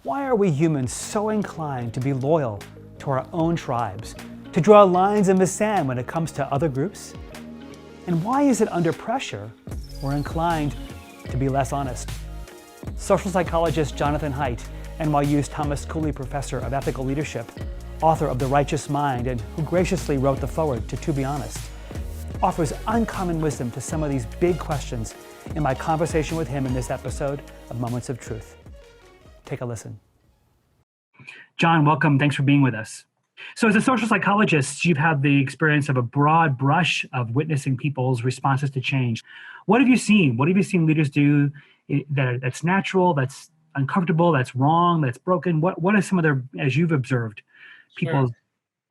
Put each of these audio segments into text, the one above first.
Why are we humans so inclined to be loyal to our own tribes, to draw lines in the sand when it comes to other groups? And why is it under pressure we're inclined to be less honest? Social psychologist Jonathan Haidt, NYU's Thomas Cooley Professor of Ethical Leadership, author of The Righteous Mind, and who graciously wrote the foreword to Be Honest, offers uncommon wisdom to some of these big questions in my conversation with him in this episode of Moments of Truth. Take a listen. John, welcome. Thanks for being with us. So as a social psychologist, you've had the experience of a broad brush of witnessing people's responses to change. What have you seen? What have you seen leaders do that's natural, that's uncomfortable, that's wrong, that's broken? What are some of their, as you've observed, people's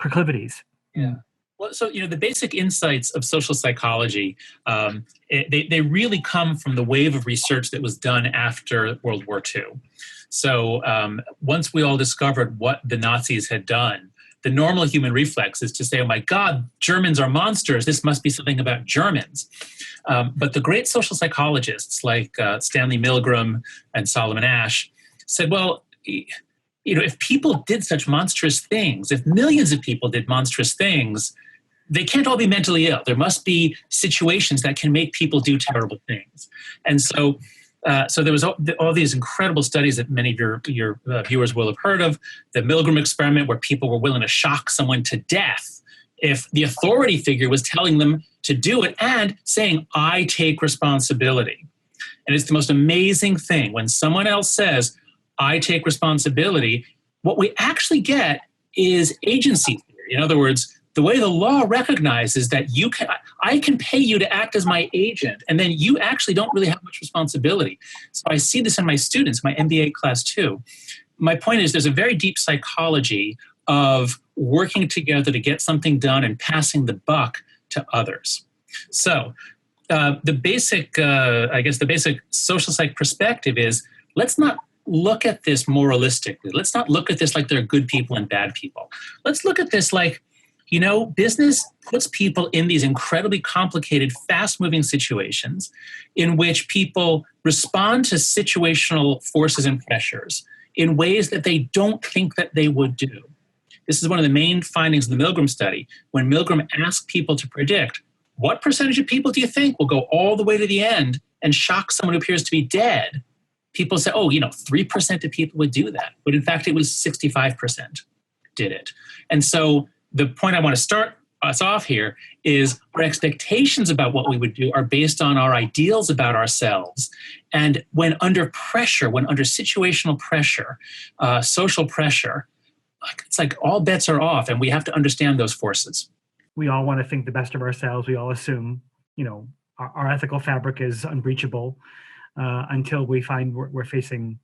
proclivities? Yeah. Well, so, the basic insights of social psychology, they really come from the wave of research that was done after World War II. So once we all discovered what the Nazis had done, the normal human reflex is to say, oh my God, Germans are monsters. This must be something about Germans. But the great social psychologists like Stanley Milgram and Solomon Asch said, well, if people did such monstrous things, if millions of people did monstrous things, they can't all be mentally ill. There must be situations that can make people do terrible things. And so there was all these incredible studies that many of your viewers will have heard of. The Milgram experiment, where people were willing to shock someone to death if the authority figure was telling them to do it and saying, I take responsibility. And it's the most amazing thing. When someone else says, I take responsibility, what we actually get is agency theory. In other words, the way the law recognizes that I can pay you to act as my agent, and then you actually don't really have much responsibility. So I see this in my students, my MBA class too. My point is there's a very deep psychology of working together to get something done and passing the buck to others. So the basic social psych perspective is, let's not look at this moralistically. Let's not look at this like there are good people and bad people. Let's look at this like, business puts people in these incredibly complicated, fast-moving situations in which people respond to situational forces and pressures in ways that they don't think that they would do. This is one of the main findings of the Milgram study. When Milgram asked people to predict, what percentage of people do you think will go all the way to the end and shock someone who appears to be dead? People say, 3% of people would do that. But in fact, it was 65% did it. And so the point I want to start us off here is our expectations about what we would do are based on our ideals about ourselves. And when under pressure, when under situational pressure, social pressure, it's like all bets are off, and we have to understand those forces. We all want to think the best of ourselves. We all assume, our ethical fabric is unbreachable until we find we're facing,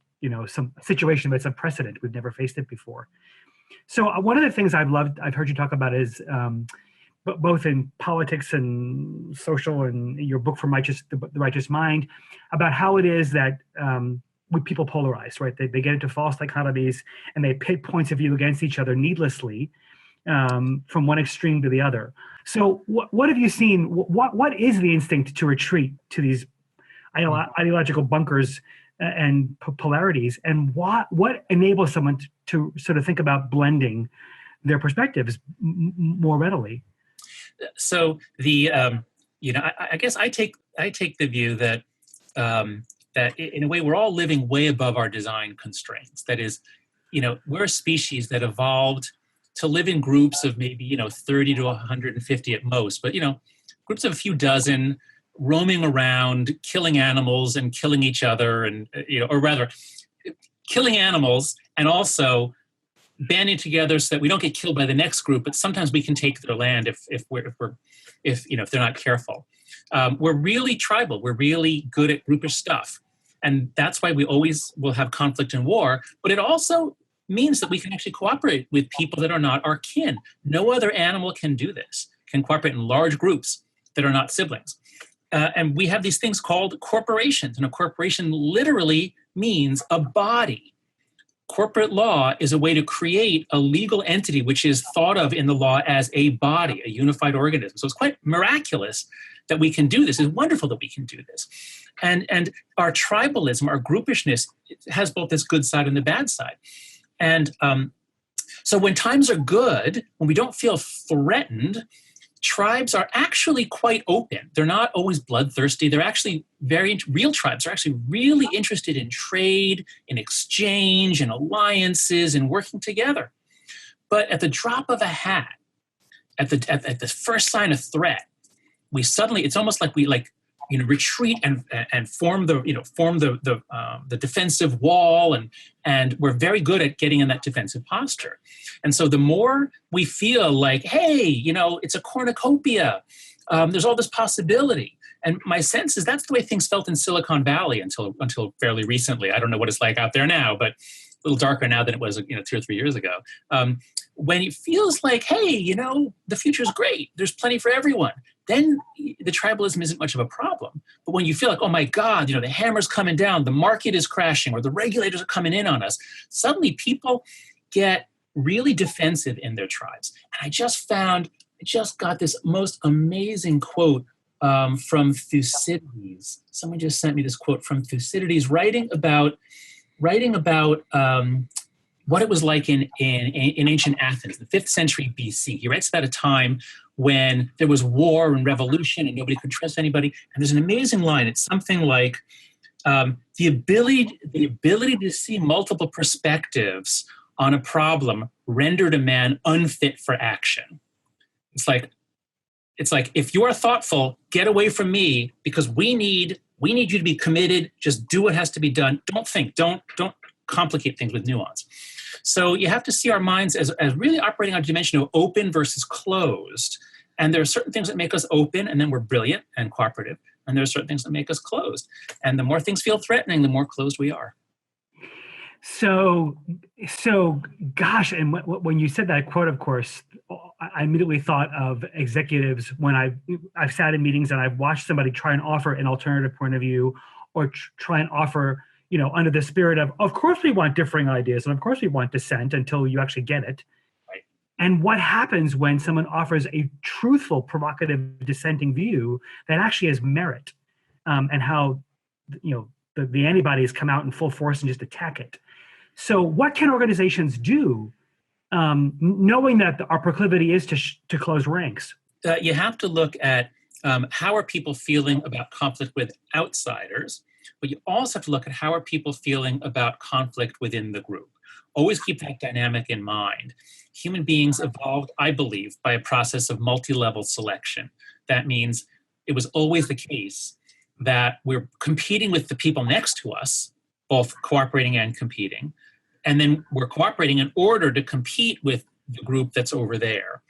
some situation that's unprecedented. We've never faced it before. So one of the things I've heard you talk about is both in politics and social, and your book from The Righteous Mind, about how it is that people polarize, right? They get into false dichotomies and they pit points of view against each other needlessly from one extreme to the other. So what have you seen? What is the instinct to retreat to these ideological bunkers and polarities, and what enables someone to sort of think about blending their perspectives more readily? So I guess I take the view that in a way we're all living way above our design constraints. That is, we're a species that evolved to live in groups of maybe 30 to 150 at most, but groups of a few dozen, roaming around, killing animals and killing each other, and or rather, killing animals and also banding together so that we don't get killed by the next group. But sometimes we can take their land if they're not careful. We're really tribal. We're really good at groupish stuff, and that's why we always will have conflict and war. But it also means that we can actually cooperate with people that are not our kin. No other animal can do this. Can cooperate in large groups that are not siblings. And we have these things called corporations. And a corporation literally means a body. corporate law is a way to create a legal entity which is thought of in the law as a body, a unified organism. So it's quite miraculous that we can do this. It's wonderful that we can do this. And our tribalism, our groupishness, has both this good side and the bad side. And so when times are good, when we don't feel threatened, tribes are actually quite open. They're not always bloodthirsty. They're actually real tribes are actually really interested in trade, in exchange, in alliances, and working together. But at the drop of a hat, at the first sign of threat, we suddenly, it's almost like we retreat and form the defensive wall, and we're very good at getting in that defensive posture. And so the more we feel like, hey, it's a cornucopia, there's all this possibility. And my sense is that's the way things felt in Silicon Valley until fairly recently. I don't know what it's like out there now, but a little darker now than it was 2 or 3 years ago. When it feels like, hey, the future's great, there's plenty for everyone, then the tribalism isn't much of a problem. But when you feel like, oh my God, the hammer's coming down, the market is crashing, or the regulators are coming in on us, suddenly people get really defensive in their tribes. And I just got this most amazing quote from Thucydides. Someone just sent me this quote from Thucydides writing about what it was like in ancient Athens, the 5th century BC. He writes about a time when there was war and revolution and nobody could trust anybody. And there's an amazing line. It's something like, the ability to see multiple perspectives on a problem rendered a man unfit for action. It's like, if you are thoughtful, get away from me, because we need you to be committed. Just do what has to be done. Don't think. Don't complicate things with nuance. So you have to see our minds as really operating on a dimension of open versus closed. And there are certain things that make us open, and then we're brilliant and cooperative. And there are certain things that make us closed. And the more things feel threatening, the more closed we are. So gosh, and when you said that quote, of course, I immediately thought of executives when I've sat in meetings and I've watched somebody try and offer an alternative point of view, or try and offer, under the spirit of course we want differing ideas, and of course we want dissent, until you actually get it. Right. And what happens when someone offers a truthful, provocative, dissenting view that actually has merit, and how, the antibodies come out in full force and just attack it. So what can organizations do, knowing that our proclivity is to close ranks? You have to look at how are people feeling about conflict with outsiders, but you also have to look at how are people feeling about conflict within the group. Always keep that dynamic in mind. Human beings evolved, I believe, by a process of multi-level selection. That means it was always the case that we're competing with the people next to us, both cooperating and competing, and then we're cooperating in order to compete with the group that's over there.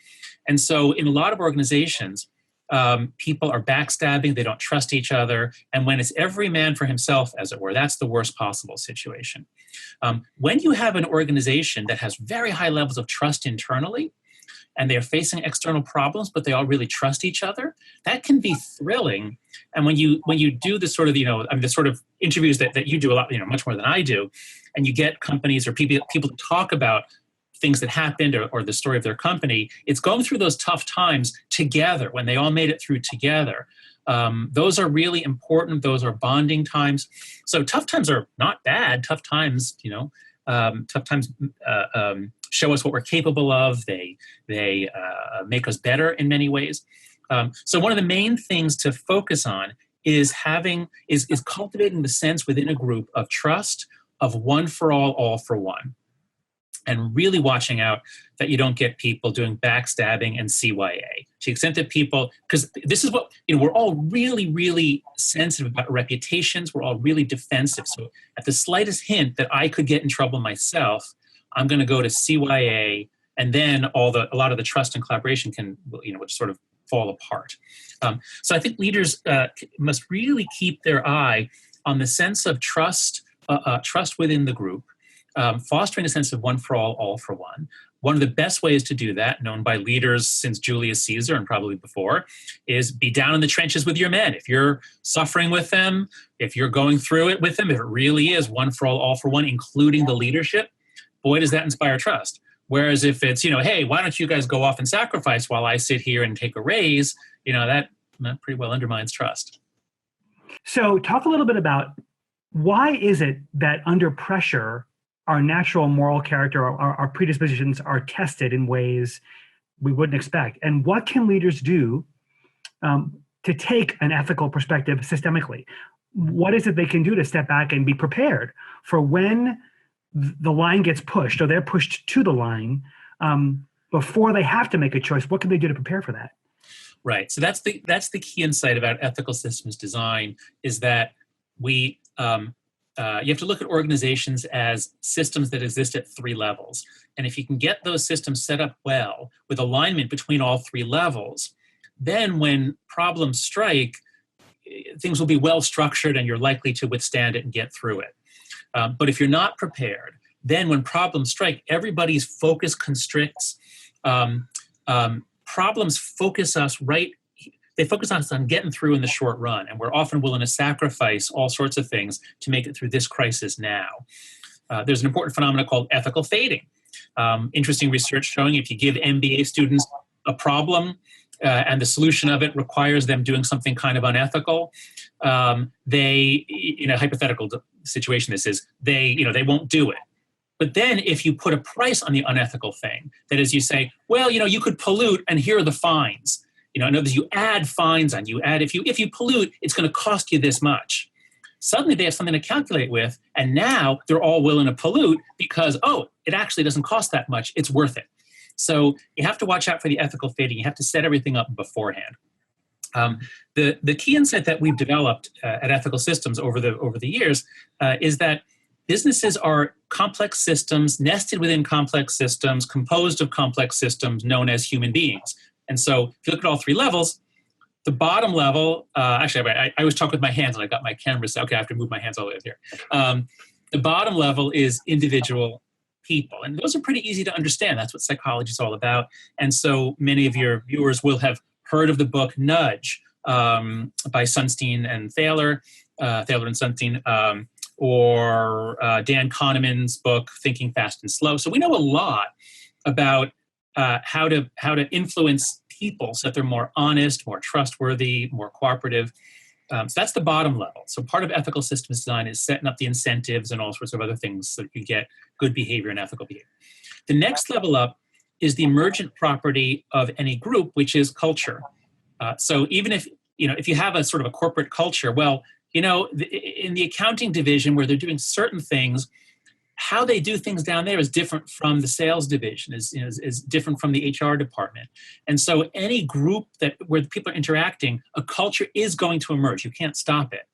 And so in a lot of organizations, people are backstabbing, they don't trust each other, and when it's every man for himself, as it were, that's the worst possible situation. When you have an organization that has very high levels of trust internally, and they're facing external problems, but they all really trust each other, that can be thrilling. And when you do the sort of, the sort of interviews that you do a lot, much more than I do, and you get companies or people to talk about things that happened or the story of their company, it's going through those tough times together, when they all made it through together. Those are really important. Those are bonding times. So tough times are not bad. Tough times, show us what we're capable of. They make us better in many ways. So one of the main things to focus on is cultivating the sense within a group of trust, of one for all for one, and really watching out that you don't get people doing backstabbing and CYA. To the extent that people, because this is what, we're all really, really sensitive about reputations. We're all really defensive. So at the slightest hint that I could get in trouble myself, I'm going to go to CYA, and then a lot of the trust and collaboration can, sort of fall apart. So I think leaders must really keep their eye on the sense of trust within the group, fostering a sense of one for all for one. One of the best ways to do that, known by leaders since Julius Caesar and probably before, is be down in the trenches with your men. If you're suffering with them, if you're going through it with them, if it really is one for all for one, including the leadership, boy, does that inspire trust. Whereas if it's, hey, why don't you guys go off and sacrifice while I sit here and take a raise, that pretty well undermines trust. So talk a little bit about why is it that under pressure, our natural moral character, our predispositions are tested in ways we wouldn't expect? And what can leaders do to take an ethical perspective systemically? What is it they can do to step back and be prepared for when the line gets pushed or they're pushed to the line before they have to make a choice? What can they do to prepare for that? Right. So that's the key insight about ethical systems design, is that you have to look at organizations as systems that exist at three levels. And if you can get those systems set up well with alignment between all three levels, then when problems strike, things will be well structured and you're likely to withstand it and get through it. But if you're not prepared, then when problems strike, everybody's focus constricts. Problems focus us they focus us on getting through in the short run, and we're often willing to sacrifice all sorts of things to make it through this crisis now. There's an important phenomenon called ethical fading. Interesting research showing if you give MBA students a problem and the solution of it requires them doing something kind of unethical, they, in a hypothetical situation, this is, they won't do it. But then if you put a price on the unethical thing, that is, you say, well, you could pollute and here are the fines. In other words, you add fines on, if you pollute, it's going to cost you this much. Suddenly they have something to calculate with, and now they're all willing to pollute because, it actually doesn't cost that much. It's worth it. So you have to watch out for the ethical fading. You have to set everything up beforehand. The key insight that we've developed at Ethical Systems over the years is that businesses are complex systems, nested within complex systems, composed of complex systems known as human beings. And so if you look at all three levels, the bottom level, actually, I always talk with my hands and I got my camera set. Okay, I have to move my hands all the way up here. The bottom level is individual people. And those are pretty easy to understand. That's what psychology is all about. And so many of your viewers will have heard of the book Nudge by Sunstein and Thaler and Sunstein, or Dan Kahneman's book, Thinking Fast and Slow. So we know a lot about how to influence people so that they're more honest, more trustworthy, more cooperative. So that's the bottom level. So part of ethical systems design is setting up the incentives and all sorts of other things so that you get good behavior and ethical behavior. The next level up is the emergent property of any group, which is culture. So even if you have a sort of a corporate culture, well, in the accounting division where they're doing certain things, how they do things down there is different from the sales division, is different from the HR department. And so any group where the people are interacting, a culture is going to emerge. You can't stop it.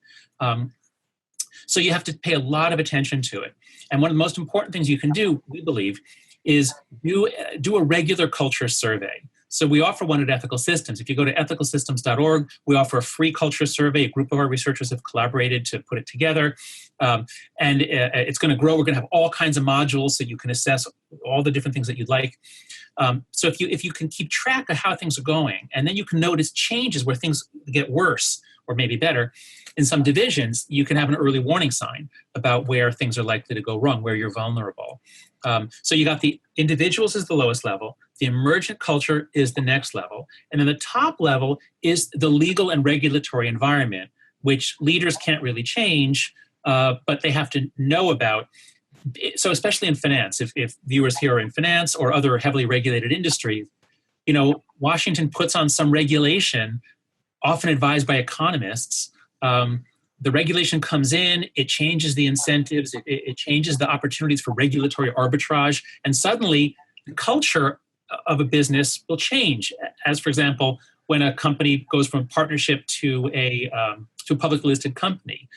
So you have to pay a lot of attention to it. And one of the most important things you can do, we believe, is do a regular culture survey. So we offer one at Ethical Systems. If you go to ethicalsystems.org, we offer a free culture survey. A group of our researchers have collaborated to put it together. And it's going to grow. We're going to have all kinds of modules so you can assess all the different things that you'd like. So if you can keep track of how things are going, and then you can notice changes where things get worse or maybe better, in some divisions, you can have an early warning sign about where things are likely to go wrong, where you're vulnerable. So you got the individuals as the lowest level, the emergent culture is the next level, and then the top level is the legal and regulatory environment, which leaders can't really change, but they have to know about. So especially in finance, if viewers here are in finance or other heavily regulated industries, Washington puts on some regulation, often advised by economists. The regulation comes in, it changes the incentives, it changes the opportunities for regulatory arbitrage, and suddenly the culture of a business will change. As, for example, when a company goes from partnership to a publicly listed company,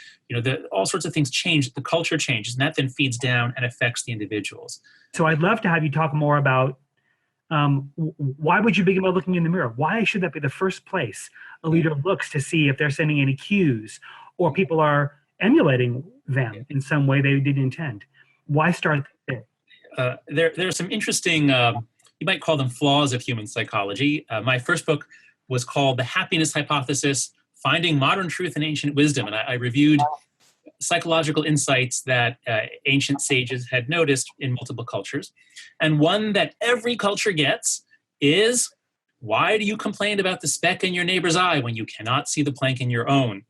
all sorts of things change, the culture changes, and that then feeds down and affects the individuals. So I'd love to have you talk more about why would you begin by looking in the mirror? Why should that be the first place a leader looks to see if they're sending any cues or people are emulating them in some way they didn't intend? Why start there? There are some interesting, you might call them flaws of human psychology. My first book was called The Happiness Hypothesis, Finding Modern Truth in Ancient Wisdom. And I reviewed psychological insights that ancient sages had noticed in multiple cultures. And one that every culture gets is, why do you complain about the speck in your neighbor's eye when you cannot see the plank in your own?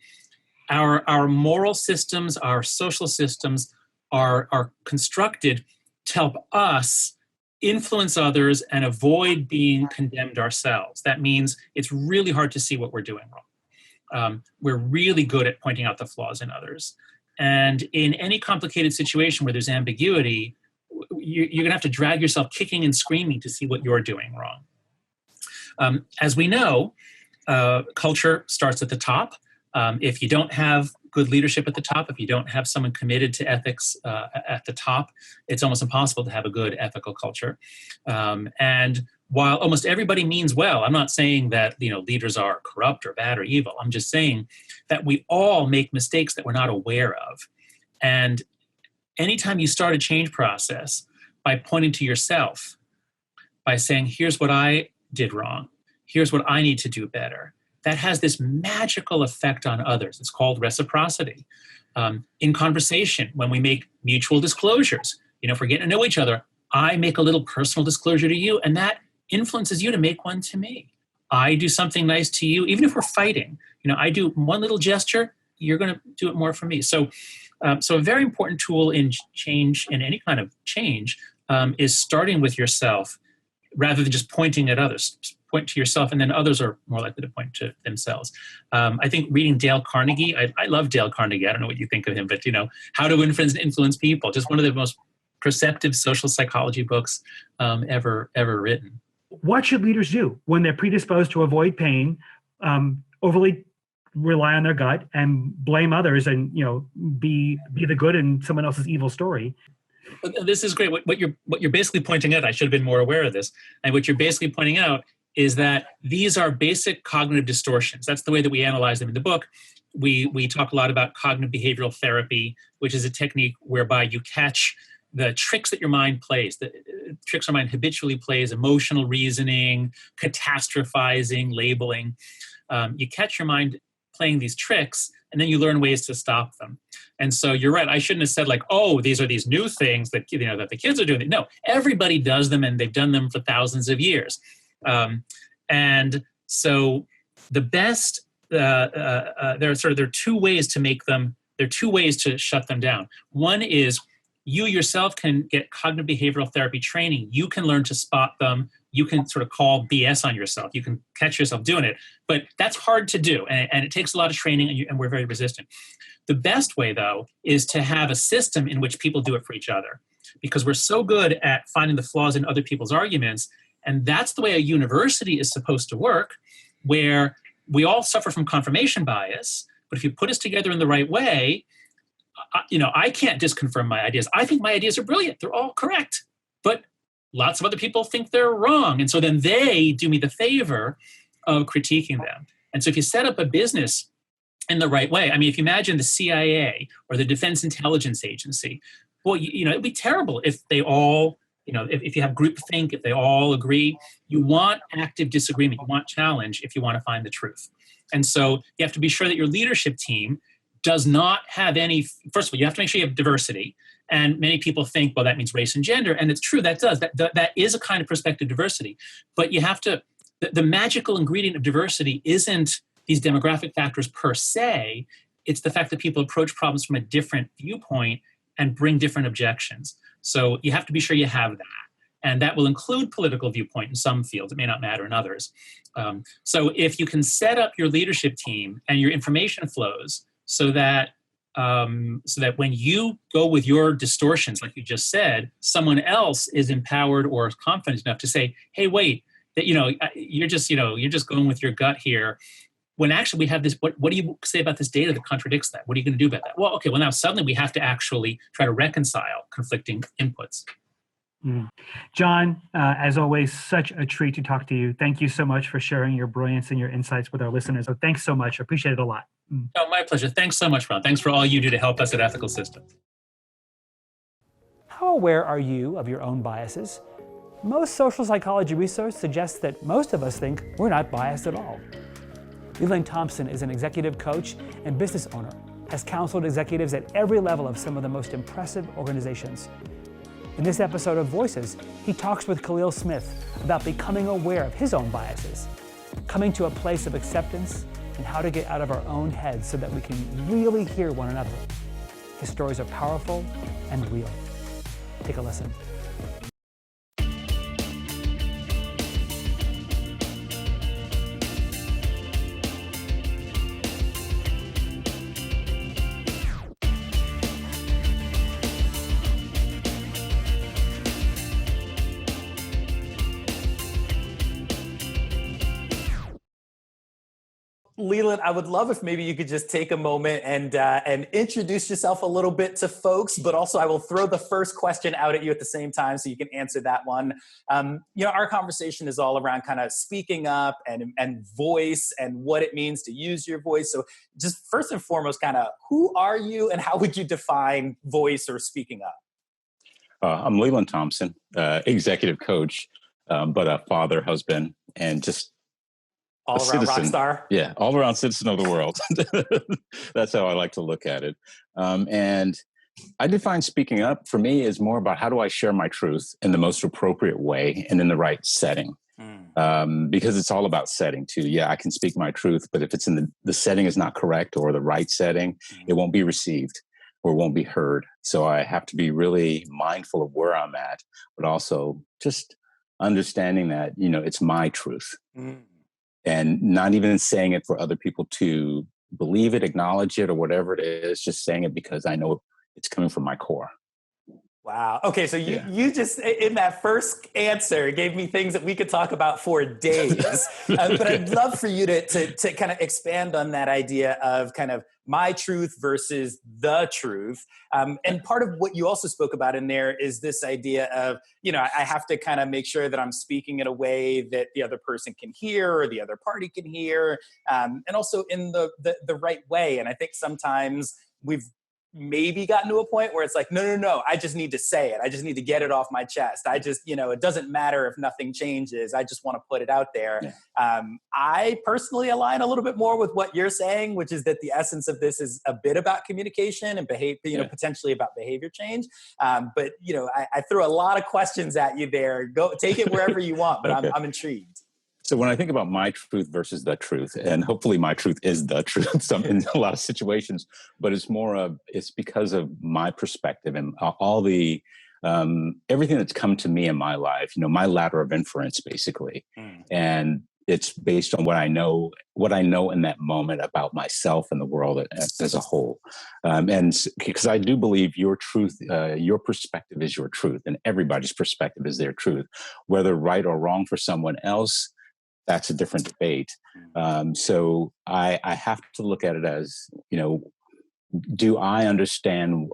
Our moral systems, our social systems are constructed to help us influence others and avoid being condemned ourselves. That means it's really hard to see what we're doing wrong. We're really good at pointing out the flaws in others. And in any complicated situation where there's ambiguity, you're going to have to drag yourself kicking and screaming to see what you're doing wrong. As we know, culture starts at the top. If you don't have good leadership at the top, if you don't have someone committed to ethics at the top, it's almost impossible to have a good ethical culture. And while almost everybody means well, I'm not saying that leaders are corrupt or bad or evil. I'm just saying that we all make mistakes that we're not aware of. And anytime you start a change process by pointing to yourself, by saying, here's what I did wrong, here's what I need to do better, that has this magical effect on others. It's called reciprocity. In conversation, when we make mutual disclosures, if we're getting to know each other, I make a little personal disclosure to you, and that influences you to make one to me. I do something nice to you, even if we're fighting. I do one little gesture, you're going to do it more for me. So a very important tool in change, in any kind of change, is starting with yourself rather than just pointing at others. Point to yourself, and then others are more likely to point to themselves. I think reading Dale Carnegie, I love Dale Carnegie. I don't know what you think of him, but How to Influence People, just one of the most perceptive social psychology books ever written. What should leaders do when they're predisposed to avoid pain, overly rely on their gut, and blame others, and be the good in someone else's evil story? This is great. What you're basically pointing out, I should have been more aware of this, and what you're basically pointing out is that these are basic cognitive distortions. That's the way that we analyze them in the book. We talk a lot about cognitive behavioral therapy, which is a technique whereby you catch the tricks that your mind plays, the tricks our mind habitually plays: emotional reasoning, catastrophizing, labeling. You catch your mind playing these tricks, and then you learn ways to stop them. And so you're right. I shouldn't have said these are these new things that that the kids are doing. No, everybody does them, and they've done them for thousands of years. And so the best, there are two ways to make them. There are two ways to shut them down. One is you yourself can get cognitive behavioral therapy training. You can learn to spot them. You can sort of call BS on yourself. You can catch yourself doing it, but that's hard to do, and it takes a lot of training, and we're very resistant. The best way, though, is to have a system in which people do it for each other, because we're so good at finding the flaws in other people's arguments, and that's the way a university is supposed to work, where we all suffer from confirmation bias, but if you put us together in the right way, I can't disconfirm my ideas. I think my ideas are brilliant. They're all correct, but lots of other people think they're wrong, and so then they do me the favor of critiquing them. And so if you set up a business in the right way, if you imagine the CIA or the Defense Intelligence Agency, well, it'd be terrible if they all, if you have groupthink, if they all agree. You want active disagreement, you want challenge if you want to find the truth. And so you have to be sure that your leadership team does not have any, first of all, you have to make sure you have diversity. And many people think, well, that means race and gender. And it's true, that does. That is a kind of perspective diversity. But you have to, the magical ingredient of diversity isn't these demographic factors per se. It's the fact that people approach problems from a different viewpoint and bring different objections. So you have to be sure you have that. And that will include political viewpoint in some fields. It may not matter in others. So if you can set up your leadership team and your information flows so that when you go with your distortions, like you just said, someone else is empowered or confident enough to say, "Hey, wait, that you're just going with your gut here." When actually we have this, what do you say about this data that contradicts that? What are you going to do about that? Well, okay, now suddenly we have to actually try to reconcile conflicting inputs. John, as always, such a treat to talk to you. Thank you so much for sharing your brilliance and your insights with our listeners. So thanks so much. I appreciate it a lot. Oh, my pleasure. Thanks so much, Ron. Thanks for all you do to help us at Ethical Systems. How aware are you of your own biases? Most social psychology research suggests that most of us think we're not biased at all. Leland Thompson is an executive coach and business owner has counseled executives at every level of some of the most impressive organizations. In this episode of Voices, he talks with Khalil Smith about becoming aware of his own biases, coming to a place of acceptance, and how to get out of our own heads so that we can really hear one another. His stories are powerful and real. Take a listen. Leland, I would love if maybe you could just take a moment and introduce yourself a little bit to folks, but also I will throw the first question out at you at the same time so you can answer that one. Our conversation is all around kind of speaking up and voice and what it means to use your voice. So just first and foremost, kind of who are you and how would you define voice or speaking up? I'm Leland Thompson, executive coach, but a father, husband, and just all around rock star? Yeah, all around citizen of the world. That's how I like to look at it. And I define speaking up for me is more about how do I share my truth in the most appropriate way and in the right setting. Because it's all about setting too. Yeah, I can speak my truth, but if it's in the setting is not correct or the right setting, it won't be received or won't be heard. So I have to be really mindful of where I'm at, but also just understanding that, it's my truth. And not even saying it for other people to believe it, acknowledge it, or whatever it is, just saying it because I know it's coming from my core. Wow. Okay, so you just, in that first answer, gave me things that we could talk about for days. But I'd love for you to kind of expand on that idea of kind of my truth versus the truth. And part of what you also spoke about in there is this idea of, I have to kind of make sure that I'm speaking in a way that the other person can hear or the other party can hear, and also in the right way. And I think sometimes we've maybe gotten to a point where it's like, no, I just need to say it. I just need to get it off my chest. I just, it doesn't matter if nothing changes. I just want to put it out there. Yeah. I personally align a little bit more with what you're saying, which is that the essence of this is a bit about communication and behavior, potentially about behavior change. But I threw a lot of questions at you there. Go take it wherever you want, but okay. I'm intrigued. So when I think about my truth versus the truth, and hopefully my truth is the truth in a lot of situations, but it's because of my perspective and all the, everything that's come to me in my life, my ladder of inference basically. And it's based on what I know in that moment about myself and the world as a whole. And because I do believe your truth, your perspective is your truth and everybody's perspective is their truth, whether right or wrong for someone else. That's a different debate. So I have to look at it as, do I understand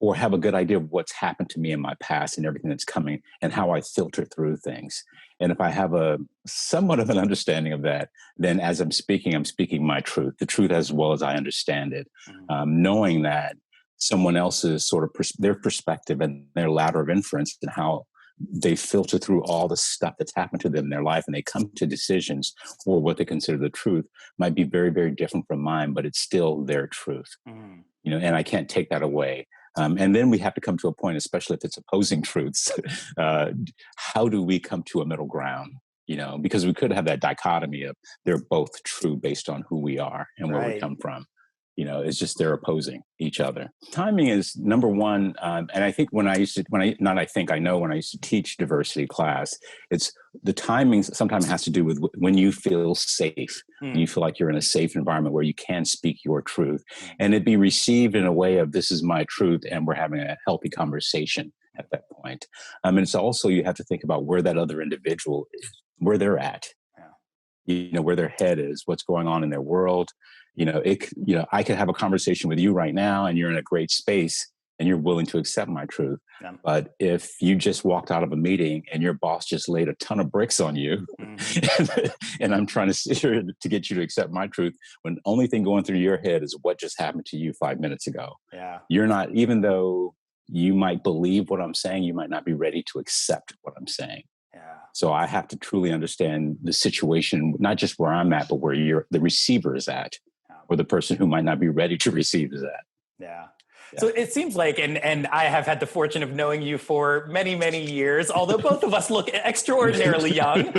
or have a good idea of what's happened to me in my past and everything that's coming and how I filter through things. And if I have a somewhat of an understanding of that, then as I'm speaking my truth, the truth as well as I understand it, knowing that someone else's sort of their perspective and their ladder of inference and how they filter through all the stuff that's happened to them in their life and they come to decisions or what they consider the truth might be very, very different from mine, but it's still their truth, and I can't take that away. And then we have to come to a point, especially if it's opposing truths, how do we come to a middle ground? Because we could have that dichotomy of they're both true based on who we are and where we come from. It's just they're opposing each other. Timing is number one. And I think when I used to teach diversity class, it's the timing sometimes has to do with when you feel safe, and you feel like you're in a safe environment where you can speak your truth and it be received in a way of this is my truth and we're having a healthy conversation at that point. And it's also, you have to think about where that other individual is, where they're at, where their head is, what's going on in their world. I could have a conversation with you right now and you're in a great space and you're willing to accept my truth. Yeah. But if you just walked out of a meeting and your boss just laid a ton of bricks on you and I'm trying to sit here to get you to accept my truth, when the only thing going through your head is what just happened to you 5 minutes ago. Yeah. You're not, even though you might believe what I'm saying, you might not be ready to accept what I'm saying. Yeah. So I have to truly understand the situation, not just where I'm at, but where the receiver is at. or the person who might not be ready to receive that. Yeah. So it seems like, and I have had the fortune of knowing you for many, many years, although both of us look extraordinarily young,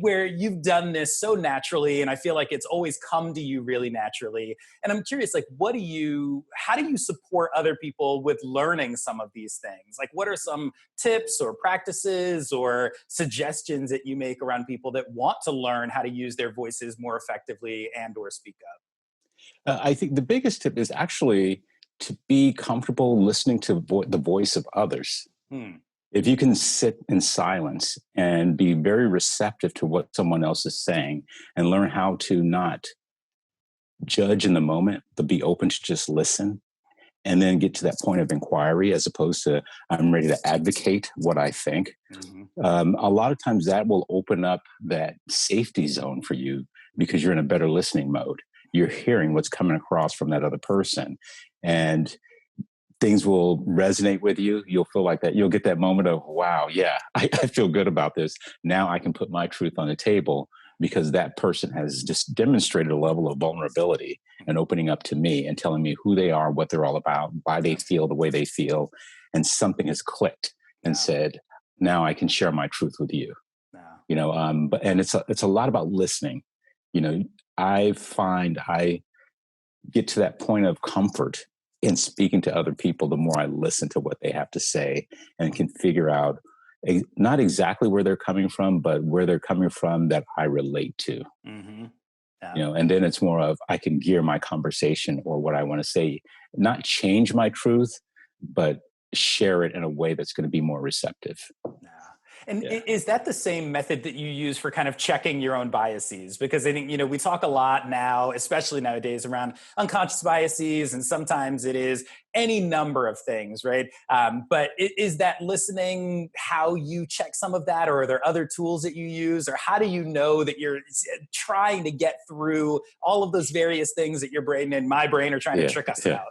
where you've done this so naturally, and I feel like it's always come to you really naturally. And I'm curious, like, how do you support other people with learning some of these things? Like, what are some tips or practices or suggestions that you make around people that want to learn how to use their voices more effectively and or speak up? I think the biggest tip is actually to be comfortable listening to the voice of others. If you can sit in silence and be very receptive to what someone else is saying and learn how to not judge in the moment, but be open to just listen and then get to that point of inquiry as opposed to I'm ready to advocate what I think. A lot of times that will open up that safety zone for you because you're in a better listening mode. You're hearing what's coming across from that other person, and things will resonate with you. You'll feel like that. You'll get that moment of, wow, yeah, I feel good about this. Now I can put my truth on the table because that person has just demonstrated a level of vulnerability and opening up to me and telling me who they are, what they're all about, why they feel the way they feel. And something has clicked and said, now I can share my truth with you. And it's a lot about listening. I find I get to that point of comfort in speaking to other people the more I listen to what they have to say and can figure out not exactly where they're coming from, but where they're coming from that I relate to. And then it's more of I can gear my conversation or what I want to say, not change my truth, but share it in a way that's going to be more receptive. And is that the same method that you use for kind of checking your own biases? Because I think, we talk a lot now, especially nowadays, around unconscious biases, and sometimes it is any number of things, right? But is that listening how you check some of that, or are there other tools that you use, or how do you know that you're trying to get through all of those various things that your brain and my brain are trying to trick us about?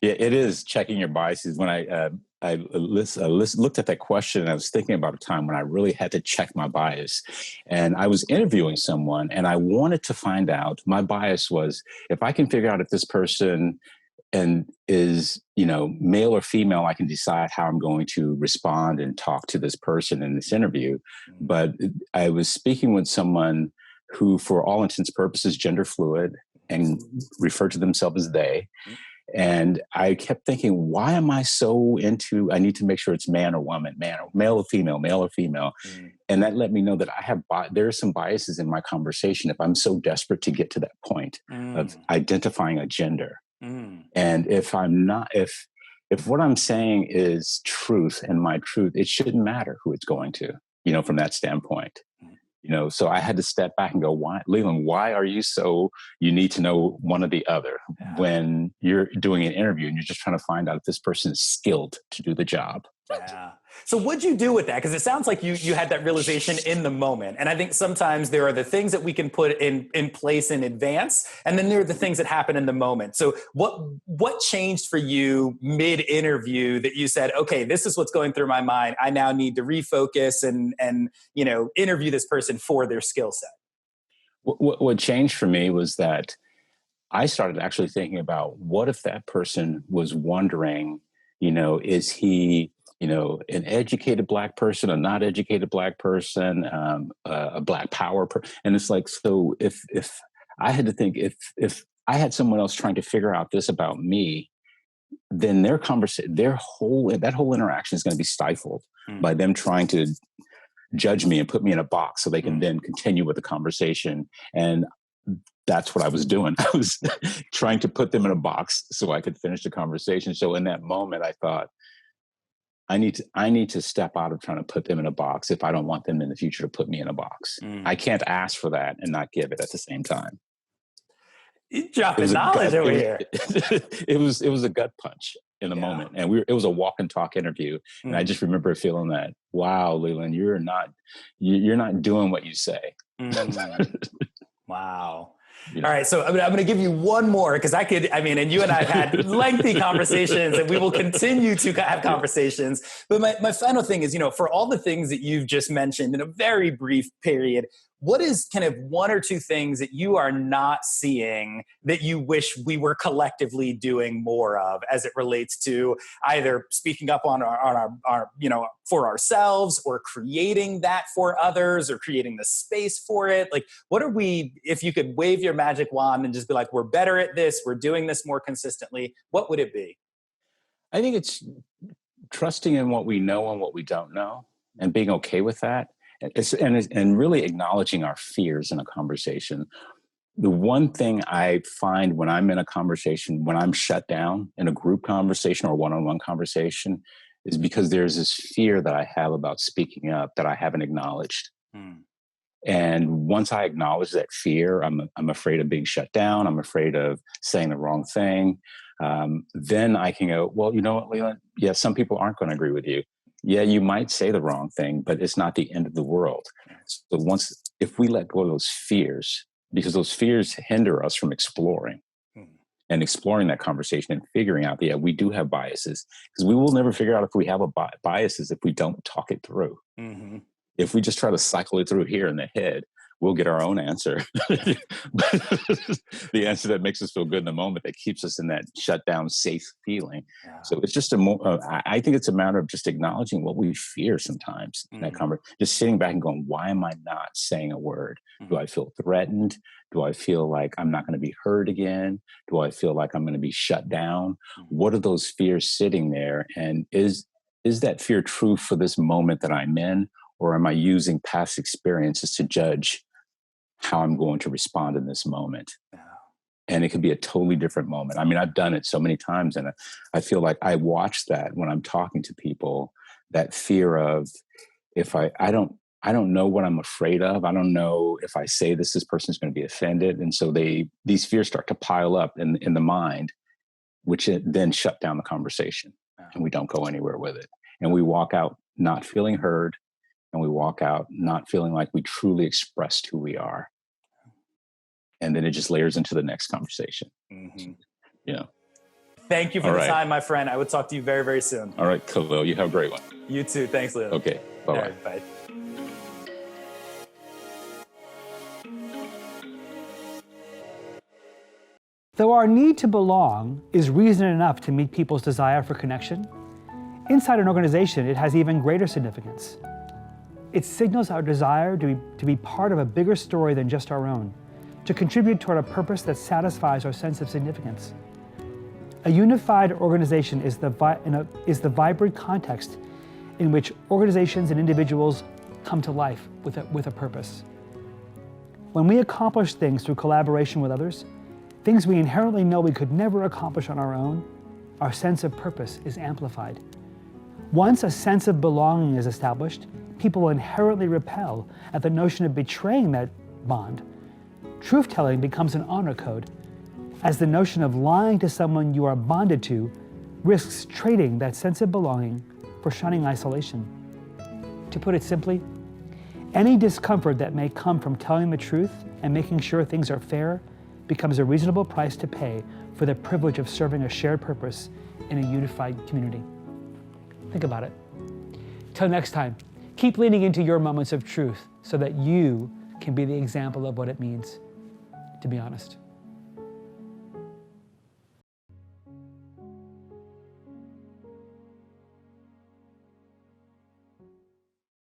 Yeah, it is checking your biases. When I looked at that question, and I was thinking about a time when I really had to check my bias. And I was interviewing someone, and I wanted to find out, my bias was, if I can figure out if this person is, male or female, I can decide how I'm going to respond and talk to this person in this interview. But I was speaking with someone who, for all intents and purposes, gender fluid and referred to themselves as they. And I kept thinking, why am I so into, I need to make sure it's man or woman, male or female, male or female. And that let me know that there are some biases in my conversation if I'm so desperate to get to that point of identifying a gender. And if what I'm saying is truth and my truth, it shouldn't matter who it's going to, from that standpoint. So I had to step back and go, Leland, why are you you need to know one or the other when you're doing an interview and you're just trying to find out if this person is skilled to do the job? Yeah. So what'd you do with that? Because it sounds like you had that realization in the moment. And I think sometimes there are the things that we can put in place in advance, and then there are the things that happen in the moment. So what changed for you mid-interview that you said, okay, this is what's going through my mind. I now need to refocus and interview this person for their skill set? What changed for me was that I started actually thinking about, what if that person was wondering, is he an educated Black person, a not educated Black person, a Black power person. And it's like, so if I had to think, if I had someone else trying to figure out this about me, then that whole interaction is going to be stifled by them trying to judge me and put me in a box so they can then continue with the conversation. And that's what I was doing. I was trying to put them in a box so I could finish the conversation. So in that moment, I thought, I need to step out of trying to put them in a box if I don't want them in the future to put me in a box. I can't ask for that and not give it at the same time. You're dropping knowledge over here. It was a gut punch in the moment, and it was a walk and talk interview, and I just remember feeling that, wow, Leland, you're not doing what you say. Wow. All right. So I'm going to give you one more, because and you and I have had lengthy conversations, and we will continue to have conversations. But my final thing is, for all the things that you've just mentioned in a very brief period, what is kind of one or two things that you are not seeing that you wish we were collectively doing more of as it relates to either speaking up on our for ourselves, or creating that for others, or creating the space for it? Like, what are we, if you could wave your magic wand and just be like, we're better at this, we're doing this more consistently, what would it be? I think it's trusting in what we know and what we don't know, and being okay with that. And really acknowledging our fears in a conversation. The one thing I find when I'm in a conversation, when I'm shut down in a group conversation or one-on-one conversation, is because there's this fear that I have about speaking up that I haven't acknowledged. And once I acknowledge that fear, I'm afraid of being shut down. I'm afraid of saying the wrong thing. Then I can go, well, you know what, Leland? Yeah, some people aren't going to agree with you. Yeah, you might say the wrong thing, but it's not the end of the world. So if we let go of those fears, because those fears hinder us from exploring and exploring that conversation and figuring out that, yeah, we do have biases, because we will never figure out if we have biases if we don't talk it through. If we just try to cycle it through here in the head, we'll get our own answer. The answer that makes us feel good in the moment, that keeps us in that shut down, safe feeling. Yeah. So it's just I think it's a matter of just acknowledging what we fear sometimes in that conversation. Just sitting back and going, why am I not saying a word? Do I feel threatened? Do I feel like I'm not going to be heard again? Do I feel like I'm going to be shut down? What are those fears sitting there? And is that fear true for this moment that I'm in? Or am I using past experiences to judge how I'm going to respond in this moment? Yeah. And it could be a totally different moment. I mean, I've done it so many times, and I feel like I watch that when I'm talking to people, that fear of, if I don't know what I'm afraid of. I don't know if I say this person's going to be offended. And so these fears start to pile up in the mind, which then shut down the conversation. Yeah. And we don't go anywhere with it. And we walk out not feeling heard. And we walk out not feeling like we truly expressed who we are. And then it just layers into the next conversation. Yeah. Thank you for the time, my friend. I would talk to you very, very soon. All right, Khalil, you have a great one. You too. Thanks, Leland. Okay. Bye-bye. Right, bye. Though our need to belong is reason enough to meet people's desire for connection, inside an organization, it has even greater significance. It signals our desire to be part of a bigger story than just our own, to contribute toward a purpose that satisfies our sense of significance. A unified organization is the vibrant context in which organizations and individuals come to life with a purpose. When we accomplish things through collaboration with others, things we inherently know we could never accomplish on our own, our sense of purpose is amplified. Once a sense of belonging is established, people inherently repel at the notion of betraying that bond. Truth-telling becomes an honor code, as the notion of lying to someone you are bonded to risks trading that sense of belonging for shunning isolation. To put it simply, any discomfort that may come from telling the truth and making sure things are fair becomes a reasonable price to pay for the privilege of serving a shared purpose in a unified community. Think about it. Till next time, keep leaning into your moments of truth so that you can be the example of what it means to be honest.